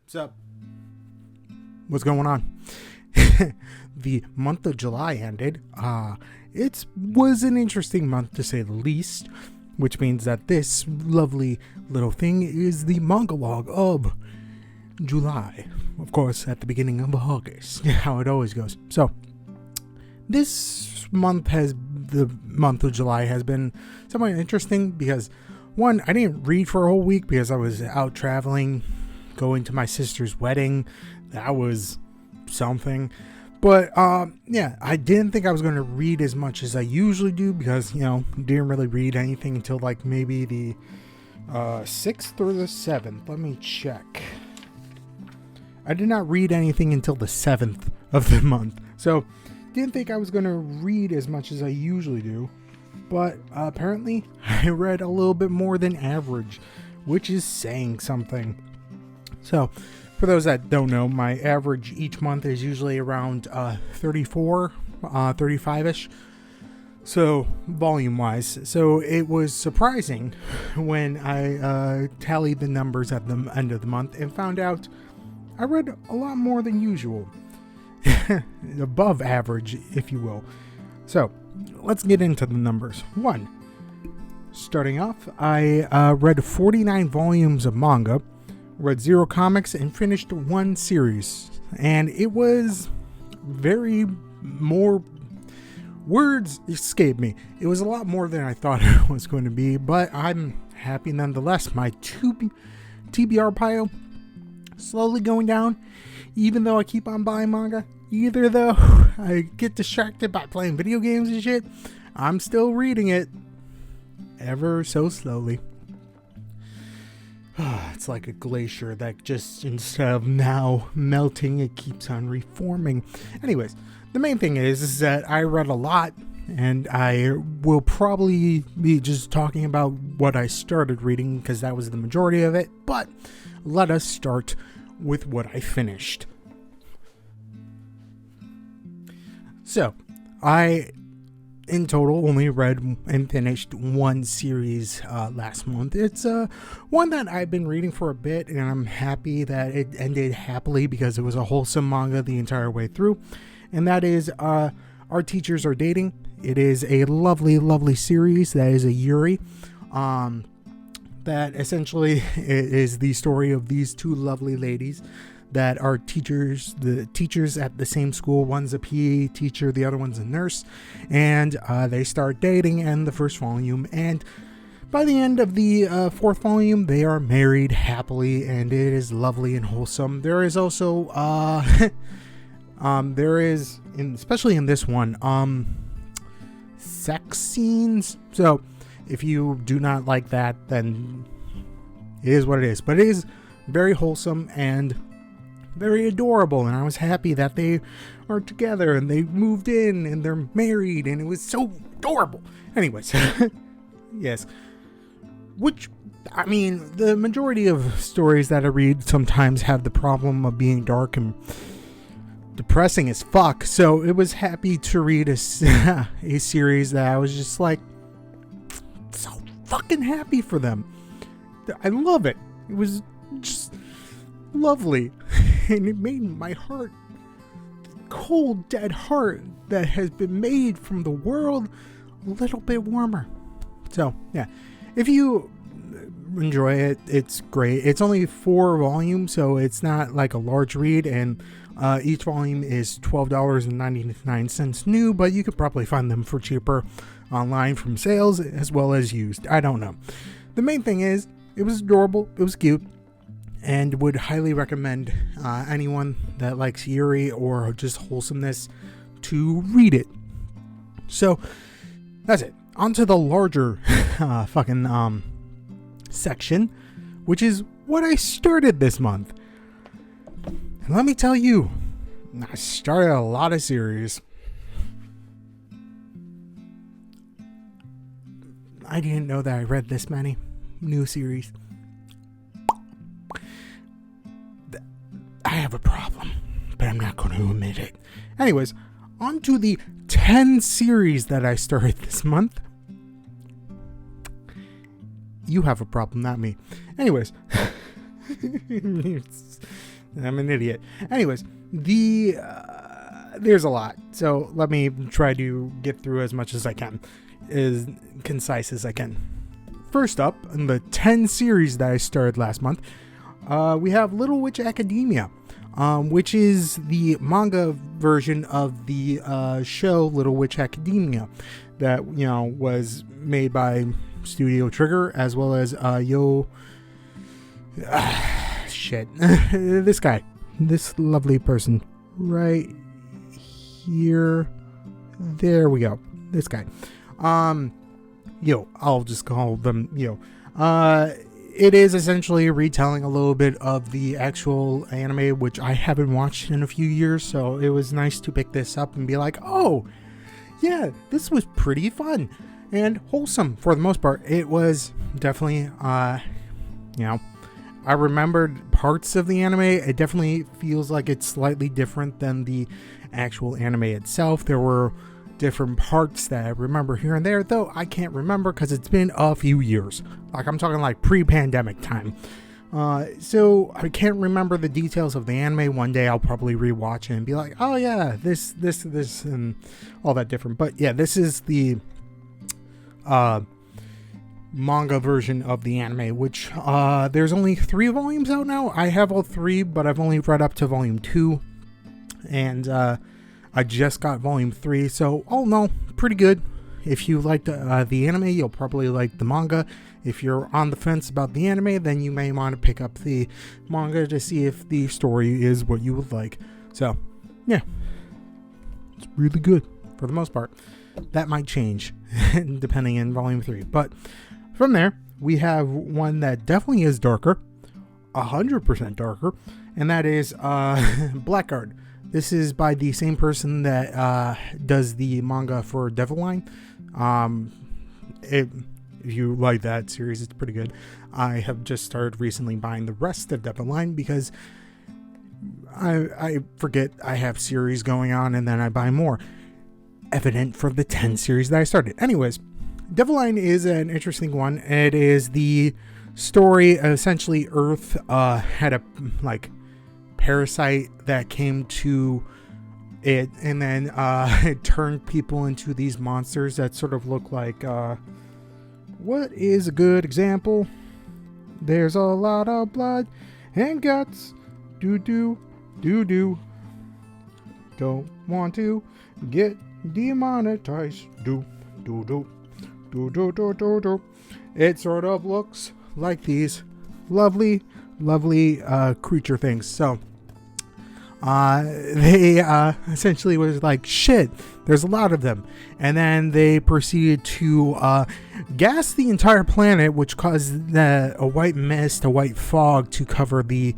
So, what's going on? The month of July ended. It was an interesting month to say the least, which means that this lovely little thing is the manga log of July. Of course, at the beginning of August, how it always goes. So, the month of July has been somewhat interesting because, one, I didn't read for a whole week because I was out traveling, going to my sister's wedding. That was something. But, I didn't think I was going to read as much as I usually do because, didn't really read anything until like maybe the 6th or the 7th. Let me check. I did not read anything until the 7th of the month. So, didn't think I was going to read as much as I usually do. But apparently, I read a little bit more than average, which is saying something. So, for those that don't know, my average each month is usually around 34, 35-ish. So, volume-wise. So, it was surprising when I tallied the numbers at the end of the month and found out I read a lot more than usual. Above average, if you will. So, let's get into the numbers. 1. Starting off, I read 49 volumes of manga, read 0 comics, and finished 1 series. And it was very more... Words escape me. It was a lot more than I thought it was going to be, but I'm happy nonetheless. My TBR pile slowly going down, even though I keep on buying manga. Either though I get distracted by playing video games and shit, I'm still reading it ever so slowly. It's like a glacier that just, instead of now melting, it keeps on reforming. Anyways, the main thing is that I read a lot, and I will probably be just talking about what I started reading because that was the majority of it. But let us start with what I finished. So, I, in total, only read and finished 1 series last month. It's one that I've been reading for a bit, and I'm happy that it ended happily because it was a wholesome manga the entire way through. And that is Our Teachers Are Dating. It is a lovely, lovely series that is a Yuri. That essentially is the story of these 2 lovely ladies that are teachers, the teachers at the same school. One's a PE teacher, the other one's a nurse, and they start dating in the first volume, and by the end of the 4th volume, they are married happily, and it is lovely and wholesome. There is also, especially in this one, sex scenes, so if you do not like that, then it is what it is, but it is very wholesome and very adorable, and I was happy that they are together and they moved in and they're married, and it was so adorable. Anyways, yes. Which, I mean, the majority of stories that I read sometimes have the problem of being dark and depressing as fuck, so it was happy to read a series that I was just like, so fucking happy for them. I love it. It was just lovely. And it made my heart, cold, dead heart that has been made from the world, a little bit warmer. So, yeah. If you enjoy it, it's great. It's only 4 volumes, so it's not like a large read, and each volume is $12.99 new, but you could probably find them for cheaper online from sales as well as used. I don't know. The main thing is, it was adorable, it was cute, and would highly recommend anyone that likes Yuri or just wholesomeness to read it. So, that's it. On to the larger section, which is what I started this month. And let me tell you, I started a lot of series. I didn't know that I read this many new series. I have a problem, but I'm not going to admit it. Anyways, on to the 10 series that I started this month. You have a problem, not me. Anyways, I'm an idiot. Anyways, there's a lot. So let me try to get through as much as I can, as concise as I can. First up, in the 10 series that I started last month, we have Little Witch Academia, which is the manga version of the show Little Witch Academia that, was made by Studio Trigger, as well as this guy, this lovely person right here. There we go. This guy. I'll just call them it is essentially a retelling a little bit of the actual anime, which I haven't watched in a few years, so it was nice to pick this up and be like, oh yeah, this was pretty fun and wholesome for the most part. It was definitely I remembered parts of the anime. It definitely feels like it's slightly different than the actual anime itself. There were different parts that I remember here and there, though I can't remember because it's been a few years. Like, I'm talking like pre-pandemic time. So I can't remember the details of the anime. One day I'll probably rewatch it and be like, oh yeah, this, and all that different. But yeah, this is the manga version of the anime, which there's only 3 volumes out now. I have all 3, but I've only read up to volume 2, and I just got volume 3, so all in all, pretty good. If you liked the anime, you'll probably like the manga. If you're on the fence about the anime, then you may want to pick up the manga to see if the story is what you would like. So, yeah, it's really good for the most part. That might change depending in volume 3, but from there, we have one that definitely is darker, 100% darker, and that is Blackguard. This is by the same person that does the manga for Devline. If you like that series, it's pretty good. I have just started recently buying the rest of Devline because I forget I have series going on and then I buy more. Evident for the 10 series that I started. Anyways, Devline is an interesting one. It is the story, essentially Earth had a parasite that came to it, and then it turned people into these monsters that sort of look like what is a good example? There's a lot of blood and guts. Do. Don't want to get demonetized. Do. It sort of looks like these lovely creature things. So they essentially was like, shit, there's a lot of them, and then they proceeded to gas the entire planet, which caused a white mist, a white fog to cover the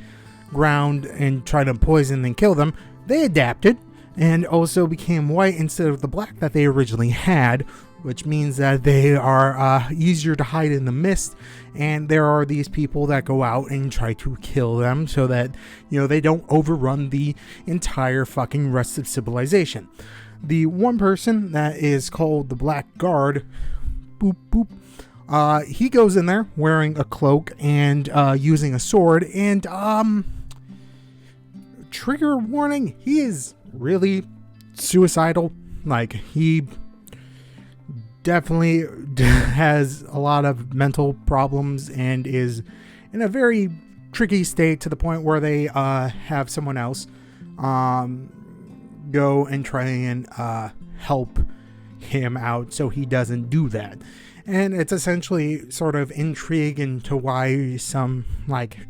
ground and try to poison and kill them. They adapted and also became white instead of the black that they originally had, which means that they are easier to hide in the mist, and there are these people that go out and try to kill them so that, they don't overrun the entire fucking rest of civilization. The one person that is called the Blackguard, he goes in there wearing a cloak and using a sword, and trigger warning, he is really suicidal. Like, he definitely has a lot of mental problems and is in a very tricky state, to the point where they have someone else go and try and help him out so he doesn't do that. And it's essentially sort of intrigue into why some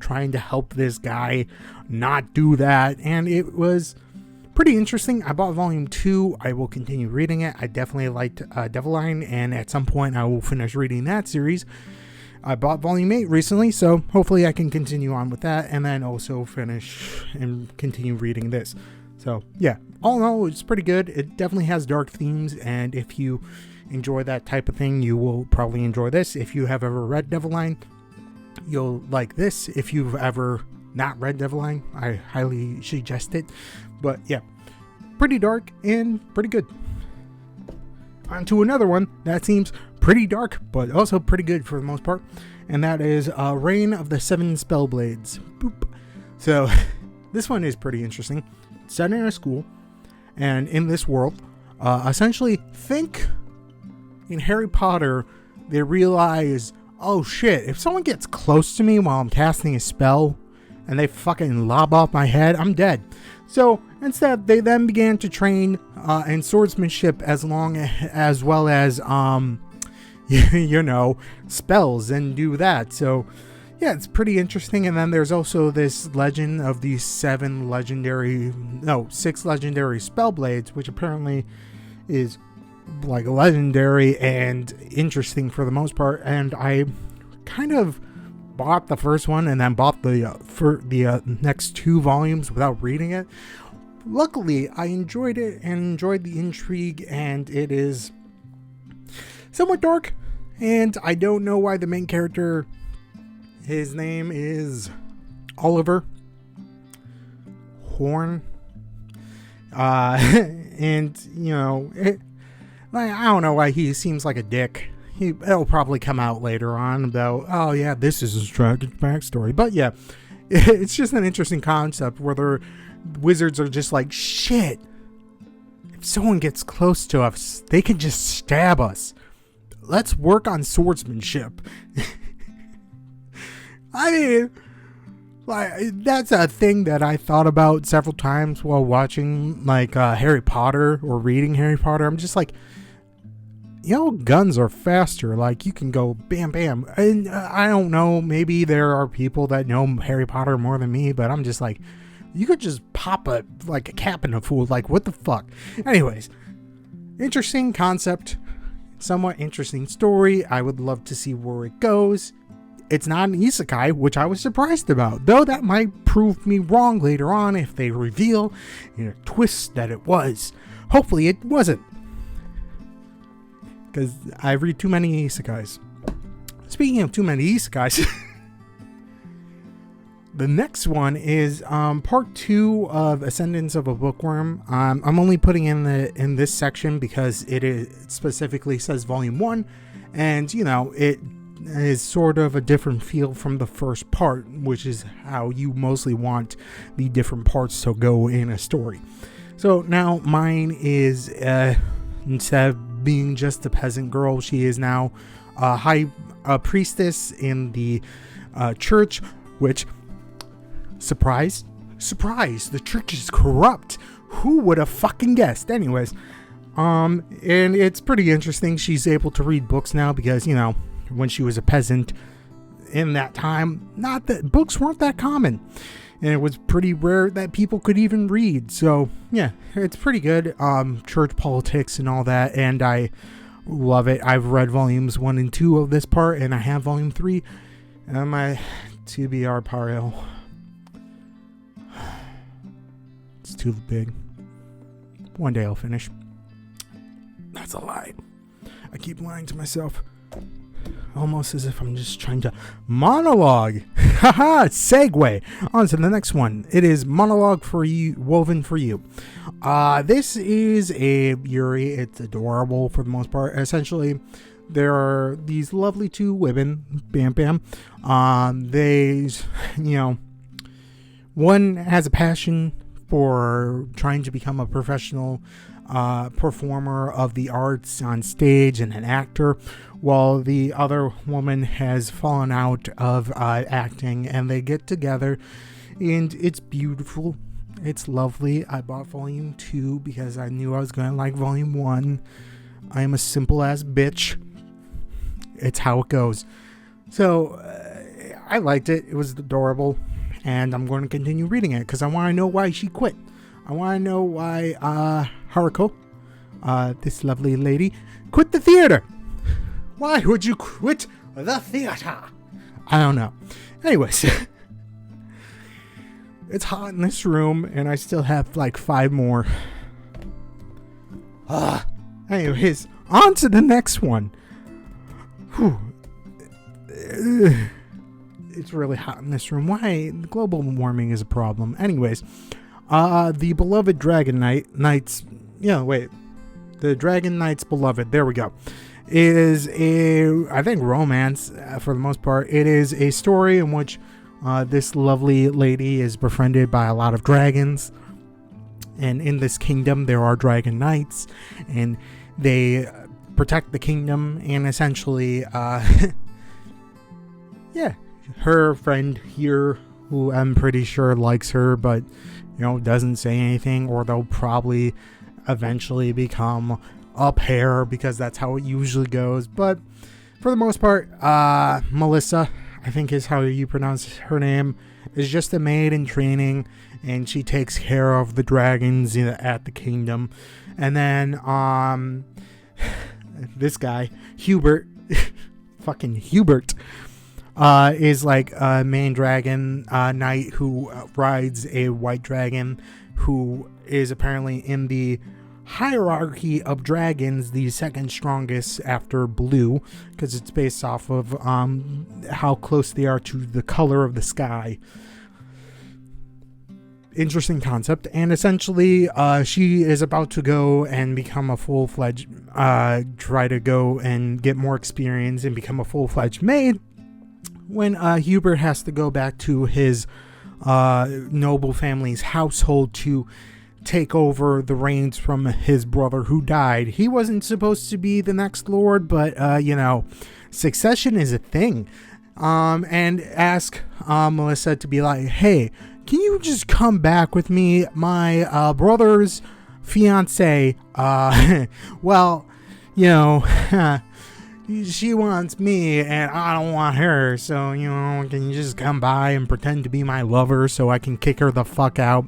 trying to help this guy not do that, and it was pretty interesting. I bought volume 2. I will continue reading it. I definitely liked Devline, and at some point I will finish reading that series. I bought volume 8 recently, so hopefully I can continue on with that, and then also finish and continue reading this. So yeah, all in all, it's pretty good. It definitely has dark themes, and if you enjoy that type of thing, you will probably enjoy this. If you have ever read Devline, you'll like this. If you've ever not read Devline, I highly suggest it. But yeah, pretty dark and pretty good. On to another one that seems pretty dark, but also pretty good for the most part, and that is Reign of the Seven Spellblades. Boop. So This one is pretty interesting. It's set in a school, and in this world, essentially think in Harry Potter, they realize, oh shit, if someone gets close to me while I'm casting a spell and they fucking lob off my head, I'm dead. So instead, they then began to train in swordsmanship as well as spells and do that. So yeah, it's pretty interesting. And then there's also this legend of these 6 legendary spell blades, which apparently is like legendary and interesting for the most part. And I kind of bought the first one and then bought the next 2 volumes without reading it. Luckily, I enjoyed it and enjoyed the intrigue, and it is somewhat dark. And I don't know why the main character, his name is Oliver Horn. And, I don't know why he seems like a dick. It'll probably come out later on about, oh yeah, this is his tragic backstory. But yeah, it's just an interesting concept where the wizards are just like, shit, if someone gets close to us, they can just stab us. Let's work on swordsmanship. I mean, like, that's a thing that I thought about several times while watching Harry Potter or reading Harry Potter. I'm just like, guns are faster. Like, you can go bam, bam. And I don't know, maybe there are people that know Harry Potter more than me, but I'm just like, you could just pop a cap in a fool. Like, what the fuck? Anyways, interesting concept, somewhat interesting story. I would love to see where it goes. It's not an isekai, which I was surprised about, though that might prove me wrong later on if they reveal in a twist that it was. Hopefully it wasn't, because I read too many isekais. Speaking of too many isekais, the next one is part 2 of Ascendance of a Bookworm. I'm only putting in this section because it specifically says volume 1, and it is sort of a different feel from the first part, which is how you mostly want the different parts to go in a story. So now mine is instead of being just a peasant girl, she is now a priestess in the church, which, surprise, the church is corrupt. Who would have fucking guessed? Anyways, and it's pretty interesting. She's able to read books now because, when she was a peasant in that time, not that books weren't that common, and it was pretty rare that people could even read. So yeah, it's pretty good. Church politics and all that, and I love it. I've read volumes 1 and 2 of this part, and I have volume 3 on my TBR pile. It's too big. One day I'll finish. That's a lie. I keep lying to myself. Almost as if I'm just trying to monologue. Haha, segue on to the next one. It is Monologue for You, Woven for You. This is a Yuri. It's adorable for the most part. Essentially, there are these lovely 2 women. Bam, bam. One has a passion for trying to become a professional performer of the arts on stage and an actor, while the other woman has fallen out of acting, and they get together, and it's beautiful. It's lovely. I bought volume 2 because I knew I was going to like volume 1. I am a simple ass bitch. It's how it goes. So I liked it. It was adorable, and I'm going to continue reading it because I want to know why she quit. I want to know why Haruko, this lovely lady, quit the theater. Why would you quit the theater? I don't know. Anyways, it's hot in this room, and I still have like 5 more. Anyways, on to the next one. Whew. It's really hot in this room. Why? Global warming is a problem. Anyways, the beloved Dragon Knights. The Dragon Knights Beloved. There we go. Is a, I think, romance for the most part. It is a story in which This lovely lady is befriended by a lot of dragons, and in this kingdom there are dragon knights, and they protect the kingdom. And essentially, yeah, her friend here, who I'm pretty sure likes her, but doesn't say anything, or they'll probably eventually become a pair because that's how it usually goes. But for the most part, Melissa, I think is how you pronounce her name, is just a maid in training, and she takes care of the dragons at the kingdom. And then this guy Hubert fucking Hubert is like a main dragon knight who rides a white dragon, who is apparently in the hierarchy of dragons the second strongest after blue, because it's based off of how close they are to the color of the sky. Interesting concept. And essentially she is about to go and become a full-fledged try to go and get more experience and become a full-fledged maid, when Hubert has to go back to his noble family's household to take over the reins from his brother who died. He wasn't supposed to be the next lord, but succession is a thing. And ask Melissa to be like, hey, can you just come back with me? My brother's fiance, well, she wants me and I don't want her, so can you just come by and pretend to be my lover so I can kick her the fuck out?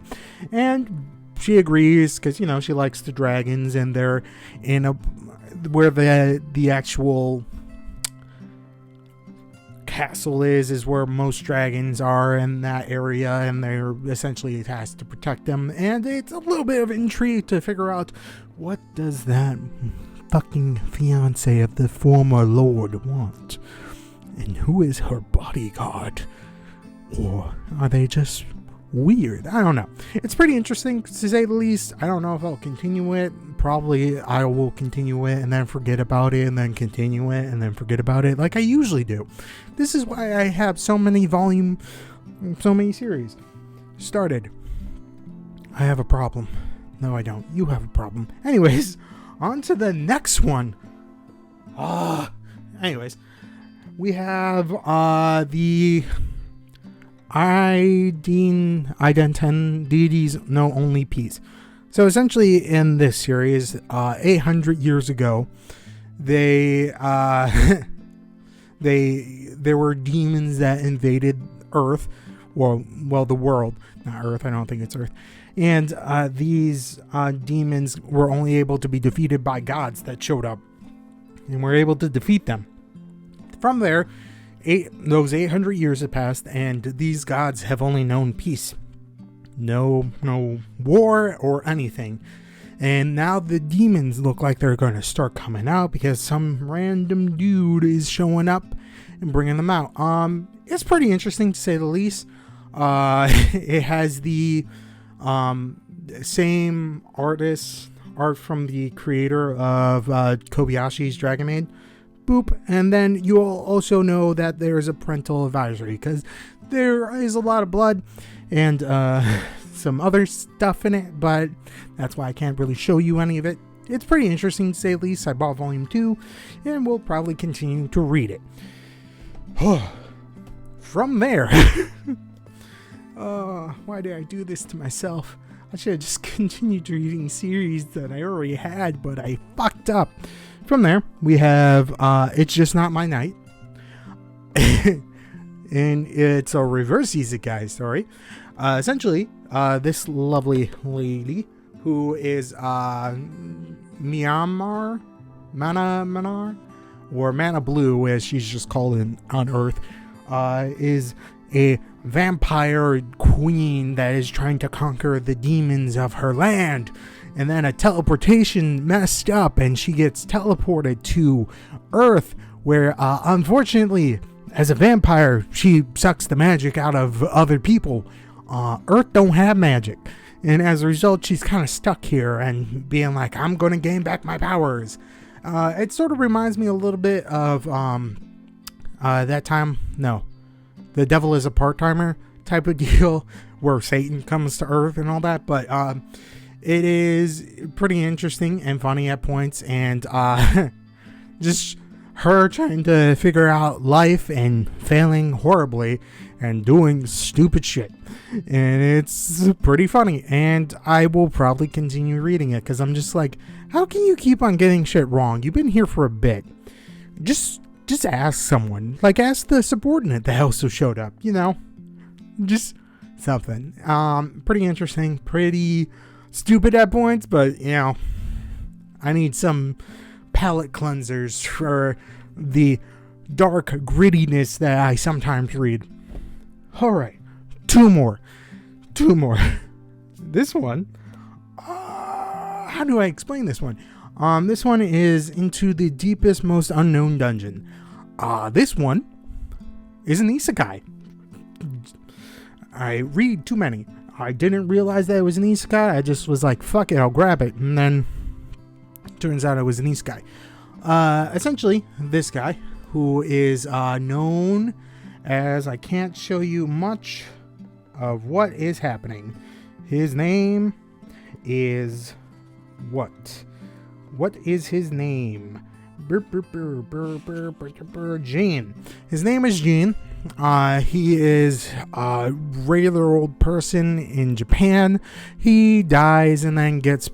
And she agrees, because she likes the dragons, and they're in where the actual castle is where most dragons are in that area, and they're essentially tasked to protect them. And it's a little bit of intrigue to figure out, what does that fucking fiance of the former lord want, and who is her bodyguard, or are they just weird? I don't know. It's pretty interesting, to say the least. I don't know if I'll continue it. Probably I will continue it and then forget about it, and then continue it and then forget about it, like I usually do. This is why I have so many series started. I have a problem. No, I don't. You have a problem. Anyways, on to the next one. Anyways, we have the Identen Deities Know Only Peace. So essentially, in this series, 800 years ago, there were demons that invaded Earth, well, the world, not Earth. I don't think it's Earth. And these demons were only able to be defeated by gods that showed up, and were able to defeat them. From there, those 800 years have passed, and these gods have only known peace. No war or anything. And now the demons look like they're going to start coming out, because some random dude is showing up and bringing them out. It's pretty interesting, to say the least. It has the same art from the creator of Kobayashi's Dragon Maid. Boop. And then you'll also know that there's a parental advisory, because there is a lot of blood and some other stuff in it, but that's why I can't really show you any of it. It's pretty interesting, to say the least. I bought volume 2 and will probably continue to read it. From there, why did I do this to myself? I should have just continued reading series that I already had, but I fucked up. From there, we have It's Just Not My Night. And it's a reverse Isekai story. Essentially, this lovely lady, who is Myanmar, Mana, or Mana Blue, as she's just called on Earth, is a vampire queen that is trying to conquer the demons of her land. And then a teleportation messed up, and she gets teleported to Earth, where unfortunately, as a vampire, she sucks the magic out of other people. Earth don't have magic, and as a result, she's kind of stuck here and being like, I'm gonna gain back my powers. It sort of reminds me a little bit of that time. No, the devil is a part-timer type of deal where Satan comes to Earth and all that. But it is pretty interesting and funny at points, and just her trying to figure out life and failing horribly and doing stupid shit. And it's pretty funny, and I will probably continue reading it because I'm just like, how can you keep on getting shit wrong? You've been here for a bit. Just ask someone. Like, ask the subordinate that also showed up, you know? Just something. Pretty interesting, pretty stupid at points, but, you know, I need some palate cleansers for the dark grittiness that I sometimes read. Alright, two more. This one, how do I explain this one? This one is Into the Deepest, Most Unknown Dungeon. This one is an isekai. I read too many. I didn't realize that it was an isekai. I just was like, fuck it, I'll grab it. And then turns out it was an isekai. Essentially, this guy, who is known as, I can't show you much of what is happening. His name is what? What is his name? Gene. His name is Gene. He is a regular old person in Japan. He dies and then gets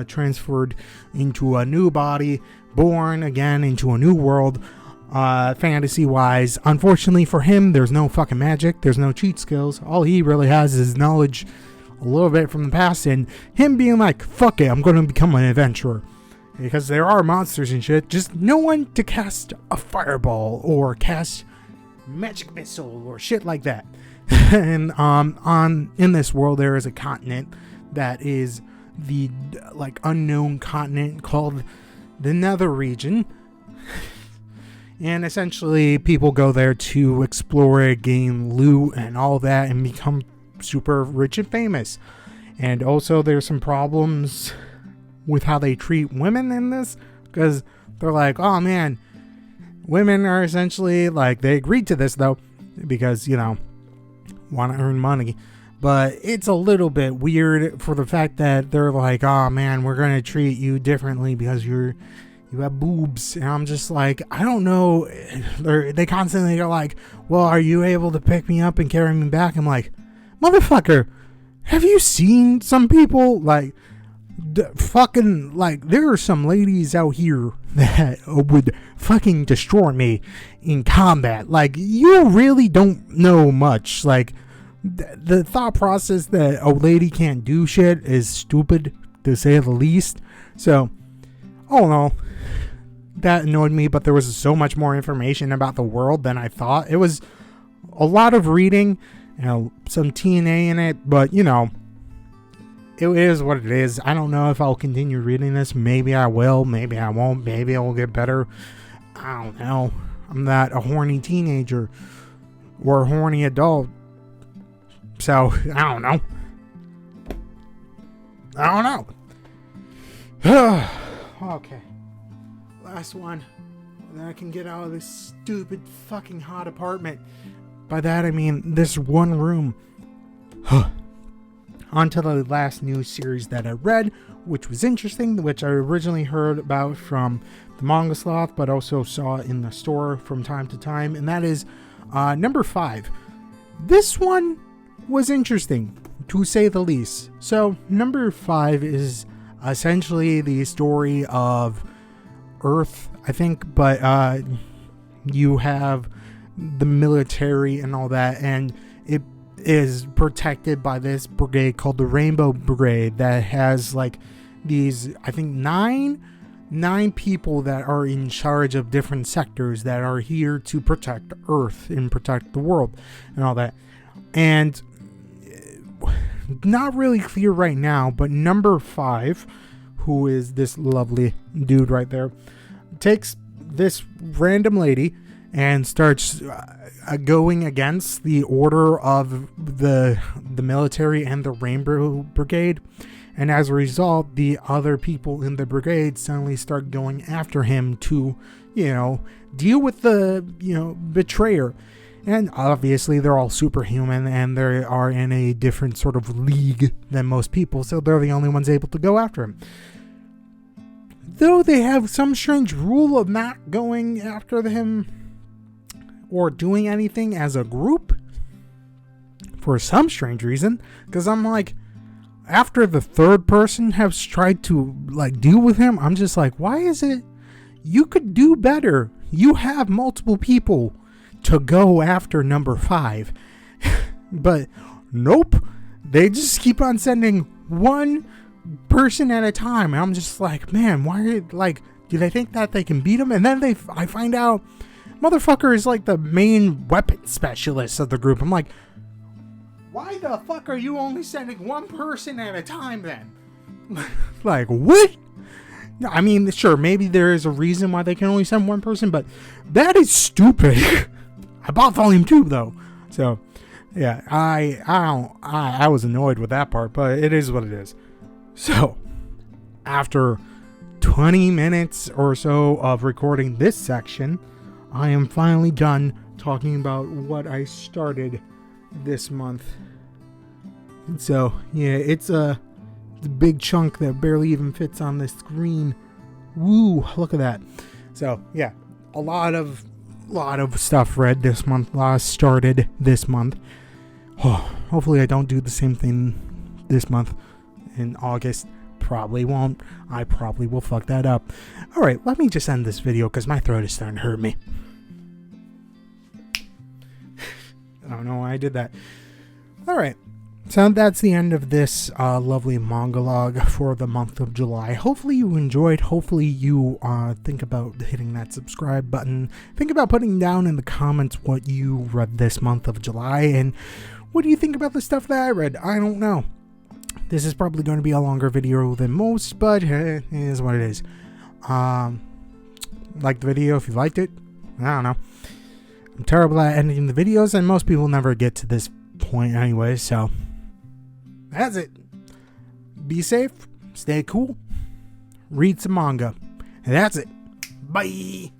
transferred into a new body, born again into a new world. Fantasy wise, unfortunately for him, there's no fucking magic, there's no cheat skills. All he really has is knowledge a little bit from the past, and him being like, fuck it, I'm gonna become an adventurer. Because there are monsters and shit, just no one to cast a fireball or cast magic missile or shit like that. And in this world there is a continent that is the like unknown continent called the Nether region. And essentially people go there to explore it, gain loot and all that, and become super rich and famous. And also there's some problems with how they treat women in this, because they're like, oh man, women are essentially like, they agreed to this though because, you know, want to earn money, but it's a little bit weird for the fact that they're like, oh man, we're gonna treat you differently because you have boobs. And I'm just like, I don't know. They constantly are like, well, are you able to pick me up and carry me back? I'm like, motherfucker, have you seen some people? Like, fucking, like, there are some ladies out here that would fucking destroy me in combat. Like, you really don't know much. Like, the thought process that a lady can't do shit is stupid, to say the least. So, oh no, that annoyed me, but there was so much more information about the world than I thought. It was a lot of reading, you know, some TNA in it, but, you know, it is what it is. I don't know if I'll continue reading this. Maybe I will. Maybe I won't. Maybe it will get better. I don't know. I'm not a horny teenager or a horny adult. So, I don't know. Okay. Last one. And then I can get out of this stupid fucking hot apartment. By that I mean this one room. On to the last news series that I read, which was interesting, which I originally heard about from the Manga Sloth, but also saw in the store from time to time, and that is number 5. This one was interesting, to say the least. So, number 5 is essentially the story of Earth, I think, but you have the military and all that, and it is protected by this brigade called the Rainbow Brigade that has like these, I think, nine people that are in charge of different sectors that are here to protect Earth and protect the world and all that. And not really clear right now, but number 5, who is this lovely dude right there, takes this random lady and starts going against the order of the military and the Rainbow Brigade. And as a result, the other people in the brigade suddenly start going after him to, you know, deal with the, you know, betrayer. And obviously they're all superhuman and they are in a different sort of league than most people, so they're the only ones able to go after him. Though they have some strange rule of not going after him or doing anything as a group for some strange reason, because I'm like, after the third person has tried to like deal with him, I'm just like, why is it you could do better? You have multiple people to go after number 5. But nope, they just keep on sending one person at a time. And I'm just like, man, why, like, do they think that they can beat him? And then I find out motherfucker is like the main weapon specialist of the group. I'm like, why the fuck are you only sending one person at a time then? Like, what? I mean, sure, maybe there is a reason why they can only send one person, but that is stupid. I bought volume 2 though, so yeah, I was annoyed with that part, but it is what it is. So after 20 minutes or so of recording this section, I am finally done talking about what I started this month. And so yeah, it's a big chunk that barely even fits on the screen. Woo, look at that. So yeah, a lot of stuff read this month, started this month. Oh, hopefully I don't do the same thing this month in August. Probably won't. I probably will fuck that up. Alright, let me just end this video because my throat is starting to hurt me. I don't know why I did that. Alright, so that's the end of this lovely manga log for the month of July. Hopefully you enjoyed. Hopefully you think about hitting that subscribe button. Think about putting down in the comments what you read this month of July. And what do you think about the stuff that I read? I don't know. This is probably going to be a longer video than most, but it is what it is. Like the video if you liked it. I don't know. I'm terrible at editing the videos, and most people never get to this point anyway, so that's it. Be safe, stay cool, read some manga, and that's it. Bye.